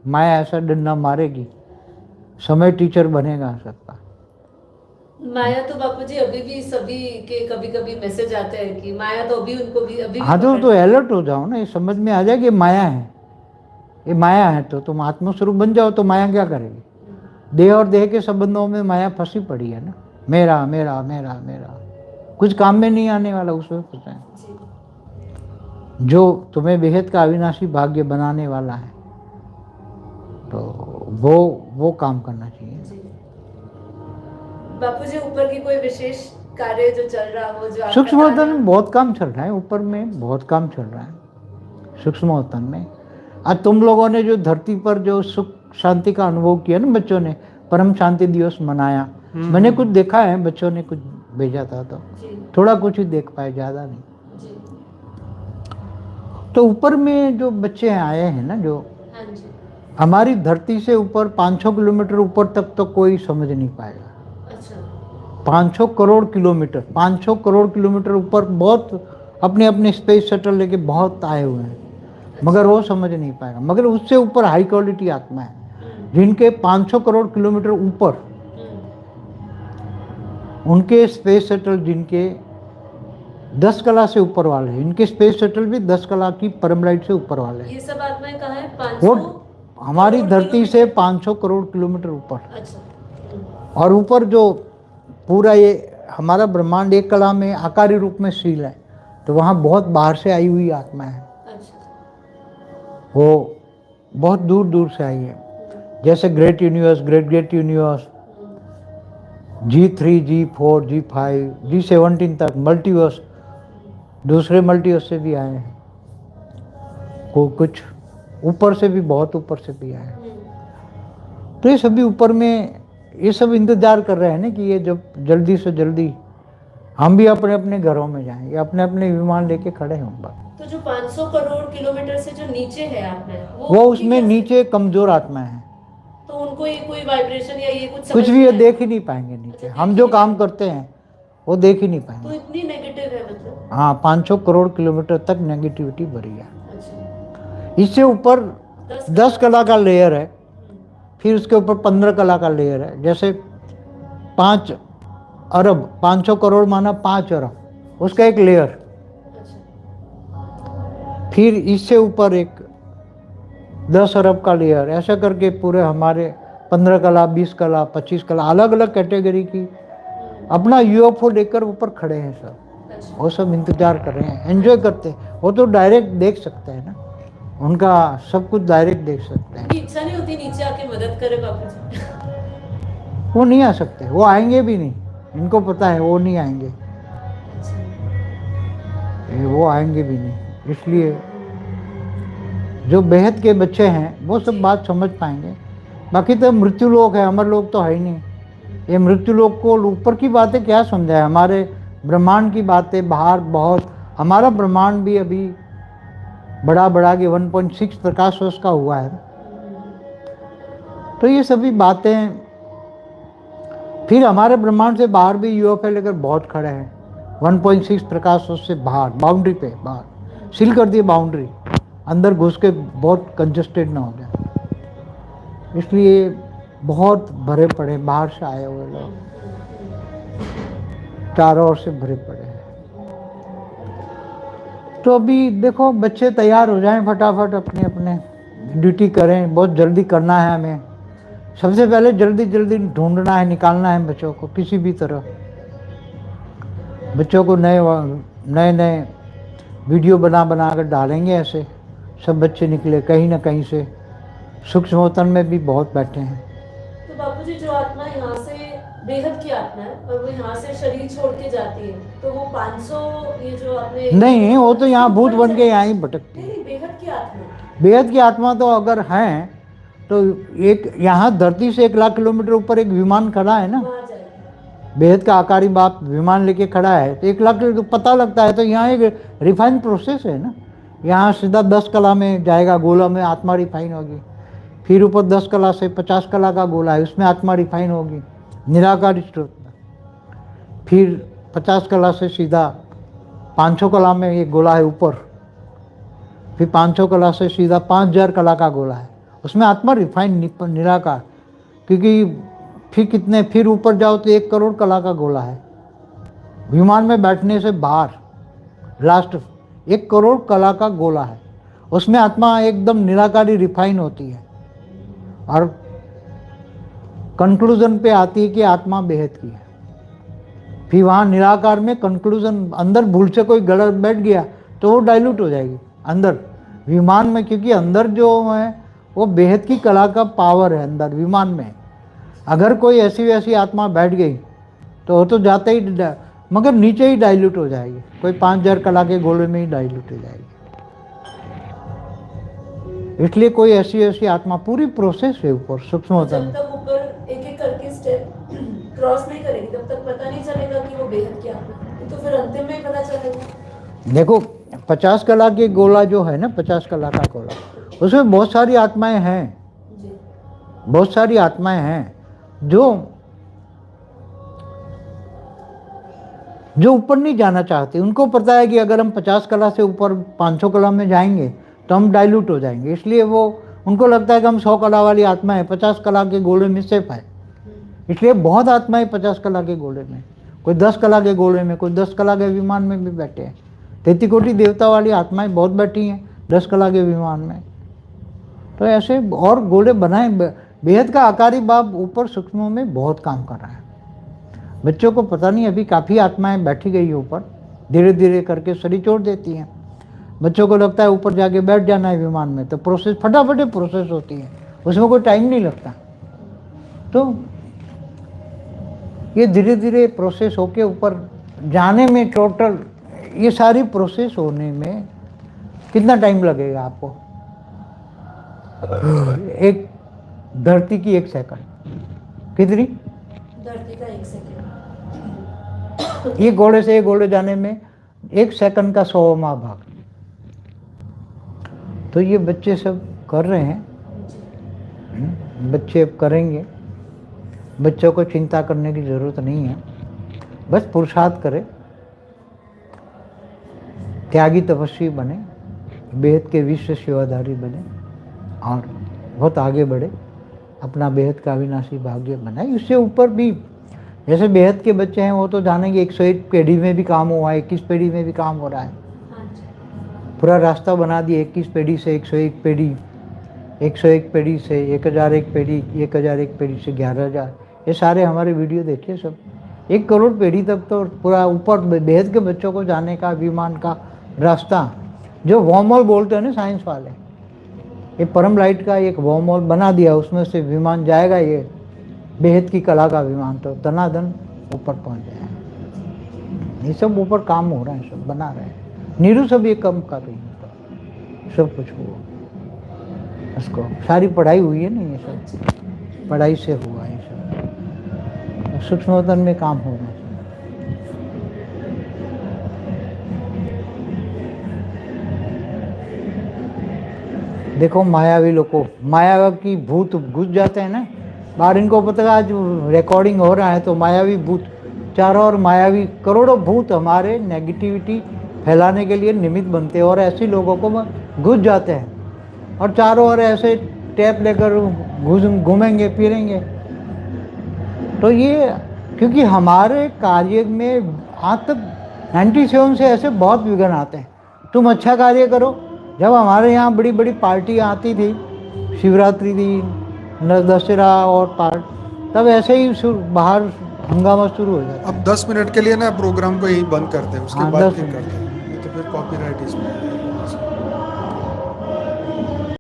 माया ऐसा डंडा मारेगी, समय टीचर बनेगा सबका। माया तो बापूजी अभी भी सभी के कभी कभी मैसेज आते हैं कि माया तो अभी उनको भी अभी भी हाँ तो पकड़ती है। अलर्ट हो जाओ ना, ये समझ में आ जाए कि ये माया है, ये माया है। तो तुम आत्मस्वरूप बन जाओ तो माया क्या करेगी? देह और देह के संबंधों में माया फंसी पड़ी है ना, मेरा मेरा मेरा मेरा, कुछ काम में नहीं आने वाला, उसमें फंसे हैं। जी जो तुम्हें बेहद का अविनाशी भाग्य बनाने वाला है, तो वो काम करना चाहिए। जी। बापूजी ऊपर की कोई विशेष कार्य जो चल रहा हो, जो आपका सूक्ष्म वतन ताना। में बहुत काम चल रहा है, ऊपर में बहुत काम चल रहा है सूक्ष्म वतन में। आज तुम लोगों ने जो धरती पर जो सुख शांति का अनुभव किया ना, बच्चों ने परम शांति दिवस मनाया, मैंने कुछ देखा है, बच्चों ने कुछ भेजा था तो जी थोड़ा कुछ ही देख पाए, ज़्यादा नहीं। जी। तो ऊपर में जो बच्चे आए हैं ना, जो हाँ जी। हमारी धरती से ऊपर 500 किलोमीटर ऊपर तक तो कोई समझ नहीं पाएगा। अच्छा 500 करोड़ किलोमीटर, 500 करोड़ किलोमीटर ऊपर बहुत अपने अपने स्पेस शटल लेके बहुत आए हुए हैं, मगर वो समझ नहीं पाएगा। मगर उससे ऊपर हाई क्वालिटी आत्मा है, जिनके 500 करोड़ किलोमीटर ऊपर उनके स्पेस शटल, जिनके 10 कला से ऊपर वाले हैं, इनके स्पेस शटल भी 10 कला की परम लाइट से ऊपर वाले हैं। ये सब आत्माएं कहाँ है? वो 500 हमारी करोड़ धरती से किलोमीटर? 500 करोड़ किलोमीटर ऊपर, अच्छा और ऊपर जो पूरा ये हमारा ब्रह्मांड एक कला में आकारी रूप में सील है, तो वहाँ बहुत बाहर से आई हुई आत्मा है, अच्छा। वो बहुत दूर दूर से आई है। जैसे great universe, great universe, G3 G4 G5 G17 तक मल्टीवर्स, दूसरे मल्टीवर्स से भी आए हैं, को कुछ ऊपर से भी, बहुत ऊपर से भी आए हैं। तो ये सभी ऊपर में, ये सब इंतजार कर रहे हैं ना कि ये जब जल्दी से जल्दी हम भी अपने अपने घरों में जाएं, ये अपने अपने विमान लेके खड़े हैं ऊपर। तो जो 500 करोड़ किलोमीटर से जो नीचे है आत्माएं, वो उनकी उसमें क्या नीचे कमजोर आत्माएं हैं, तो उनको ये कोई वाइब्रेशन या ये कुछ कुछ समझ भी नहीं ये आएगा? देख ही नहीं पाएंगे नीचे। अच्छा, हम देख जो ही काम नहीं करते हैं वो देख ही नहीं तो पाएंगे। इतनी नेगेटिव है मतलब? हाँ, 500 करोड़ किलोमीटर तक नेगेटिविटी भरी है। अच्छा इससे ऊपर 10 10 कला का लेयर है, फिर उसके ऊपर 15 कला का लेयर है। जैसे 5 अरब, 500 करोड़ माना 5 अरब, उसका एक लेयर, अच्छा फिर इससे ऊपर एक 10 अरब का लेयर, ऐसा करके पूरे हमारे 15 कला, 20 कला, 25 कला, अलग अलग कैटेगरी की अपना यूएफओ लेकर ऊपर खड़े हैं सब। अच्छा वो सब इंतजार कर रहे हैं, एंजॉय करते हैं। वो तो डायरेक्ट देख सकते हैं ना, उनका सब कुछ डायरेक्ट देख सकते हैं। उनकी इच्छा नहीं होती नीचे आके मदद करे बापूजी? वो नहीं आ सकते, वो आएंगे भी नहीं, इनको पता है वो नहीं आएंगे, अच्छा वो आएंगे भी नहीं। इसलिए जो बेहद के बच्चे हैं वो सब बात समझ पाएंगे। बाकी तो मृत्यु लोक है, अमर लोक तो है ही नहीं। ये मृत्यु लोक को ऊपर की बातें क्या समझाए, हमारे ब्रह्मांड की बातें बाहर बहुत, हमारा ब्रह्मांड भी अभी बड़ा बड़ा कि 1.6 प्रकाश वर्ष का हुआ है। तो ये सभी बातें, फिर हमारे ब्रह्मांड से बाहर भी यूएफओ लेकर बहुत खड़े हैं, 1.6 प्रकाश वर्ष से बाहर, बाउंड्री पे बाहर सील कर दिए बाउंड्री, अंदर घुस के बहुत कंजस्टेड ना हो जाए, इसलिए बहुत भरे पड़े, बाहर से आए हुए लोग चारों ओर से भरे पड़े हैं। तो अभी देखो बच्चे तैयार हो जाएं, फटाफट अपने अपने ड्यूटी करें, बहुत जल्दी करना है हमें। सबसे पहले जल्दी जल्दी ढूंढना है, निकालना है बच्चों को किसी भी तरह। बच्चों को नए नए वीडियो बना बना कर डालेंगे, ऐसे सब बच्चे निकले कहीं ना कहीं से। सूक्ष्म वतन में भी बहुत बैठे हैं। तो बापूजी जो आत्मा यहाँ से बेहद की आत्मा है और वो यहाँ से शरीर छोड़ के जाती है, तो वो 500 ये जो आपने नहीं, वो तो यहाँ भूत बन के यहाँ ही नहीं भटकती है। नहीं बेहद की आत्मा, बेहद की आत्मा तो अगर हैं तो एक यहाँ धरती से 1 लाख किलोमीटर ऊपर एक विमान खड़ा है ना, वहाँ जाएगी। बेहद का आकारी बाप विमान लेके खड़ा है, तो 1 लाख तो पता लगता है। तो यहाँ एक रिफाइन प्रोसेस है ना, यहाँ सीधा 10 कला में जाएगा, गोला में आत्मा रिफाइन होगी, फिर ऊपर 10 कला से 50 कला का गोला है, उसमें आत्मा रिफाइन होगी निराकार स्रोत में, फिर 50 कला से सीधा 500 कला में एक गोला है ऊपर, फिर 500 कला से सीधा 5000 कला का गोला है, उसमें आत्मा रिफाइन निराकार, क्योंकि फिर ऊपर जाओ तो 1 करोड़ कला का गोला है। विमान में बैठने से बाहर लास्ट 1 करोड़ कला का गोला है, उसमें आत्मा एकदम निराकारी रिफाइन होती है और कंक्लूजन पे आती है कि आत्मा बेहद की है। फिर वहाँ निराकार में कंक्लूजन, अंदर भूल से कोई गलत बैठ गया तो वो डाइल्यूट हो जाएगी अंदर विमान में, क्योंकि अंदर जो है वो बेहद की कला का पावर है अंदर विमान में। अगर कोई ऐसी वैसी आत्मा बैठ गई तो वो तो जाते ही मगर नीचे ही डाइल्यूट हो जाएगी, कोई 5000 कला के गोले में ही डाइल्यूट हो जाएगी। इसलिए कोई ऐसी आत्मा, पूरी प्रोसेस है ऊपर सूक्ष्म होता है। जब तक ऊपर एक एक करके स्टेप क्रॉस नहीं करेगी तब तक पता नहीं चलेगा कि वो बेहद की आत्मा है, तो फिर अंतिम में ही पता चलेगा। देखो 50 कला के गोला जो है ना, 50 कला का गोला, उसमें बहुत सारी आत्माएं हैं जी। बहुत सारी आत्माएं हैं जो ऊपर नहीं जाना चाहते। उनको पता है कि अगर हम 50 कला से ऊपर 500 कला में जाएंगे तो हम डाइल्यूट हो जाएंगे, इसलिए उनको लगता है कि हम 100 कला वाली आत्मा है, 50 कला के गोले में सेफ है। इसलिए बहुत आत्माएं 50 कला के गोले में, कोई 10 कला के गोले में, कोई 10 कला के विमान में भी बैठे हैं। 33 कोटि देवता वाली आत्माएं बहुत बैठी हैं 10 कला के विमान में। तो ऐसे और गोले बनाए। बेहद का आकारी बाप ऊपर सूक्ष्म में बहुत काम कर रहा है। बच्चों को पता नहीं, अभी काफ़ी आत्माएं बैठी गई है ऊपर, धीरे धीरे करके शरीर छोड़ देती हैं। बच्चों को लगता है ऊपर जाके बैठ जाना है विमान में, तो प्रोसेस फटाफट प्रोसेस होती है, उसमें कोई टाइम नहीं लगता। तो ये धीरे धीरे प्रोसेस होके ऊपर जाने में, टोटल ये सारी प्रोसेस होने में कितना टाइम लगेगा आपको? एक धरती की 1 सेकंड कितनी? धरती का 1 सेकंड। ये घोड़े से घोड़े जाने में 1 सेकंड का 100वां भाग। तो ये बच्चे सब कर रहे हैं, बच्चे अब करेंगे। बच्चों को चिंता करने की ज़रूरत नहीं है, बस पुरुषार्थ करें, त्यागी तपस्वी बने, बेहद के विश्व सेवाधारी बने और बहुत आगे बढ़े, अपना बेहद का अविनाशी भाग्य बनाए। इससे ऊपर भी जैसे बेहद के बच्चे हैं वो तो जानेंगे 101 पीढ़ी में भी काम हुआ है, 21 पीढ़ी में भी काम हो रहा है। पूरा रास्ता बना दिया, 21 पीढ़ी से 101 पीढ़ी, 101 पीढ़ी से 1001 पीढ़ी, 1001 पीढ़ी से 11000। ये सारे हमारे वीडियो देखिए सब। 1 करोड़ पीढ़ी तक तो पूरा ऊपर बेहद के बच्चों को जाने का विमान का रास्ता, जो वर्महोल बोलते हैं ना साइंस वाले, ये परम लाइट का एक वर्महोल बना दिया, उसमें से विमान जाएगा, ये बेहद की कला का विमान, तो दनादन ऊपर पहुंच जाएगा। ये सब ऊपर काम हो रहा है, सब बना रहे हैं। नीरू सब ये कम कर रही है, तो सब कुछ हुआ, उसको सारी पढ़ाई हुई है ना, ये सब पढ़ाई से हुआ है, सब सूक्ष्मतन में काम हो रहा है। देखो मायावी लोगों, माया की भूत घुस जाते हैं ना बाहर, इनको पता है आज रिकॉर्डिंग हो रहा है, तो मायावी भूत चारों ओर, मायावी करोड़ों भूत हमारे नेगेटिविटी फैलाने के लिए निमित्त बनते हैं और ऐसे लोगों को घुस जाते हैं और चारों ओर ऐसे टैप लेकर घूमेंगे फिरेंगे। तो ये क्योंकि हमारे कार्य में आज तक 97 से ऐसे बहुत विघ्न आते हैं। तुम अच्छा कार्य करो, जब हमारे यहाँ बड़ी बड़ी पार्टी आती थी, शिवरात्रि थी, दशहरा और पार्ट, तब ऐसे ही बाहर हंगामा शुरू हो जाता। अब 10 मिनट के लिए ना प्रोग्राम को यही बंद करते हैं, उसके हाँ, बाद 10 फिर मिनट। करते हैं, नहीं तो फिर कॉपीराइट इसमें।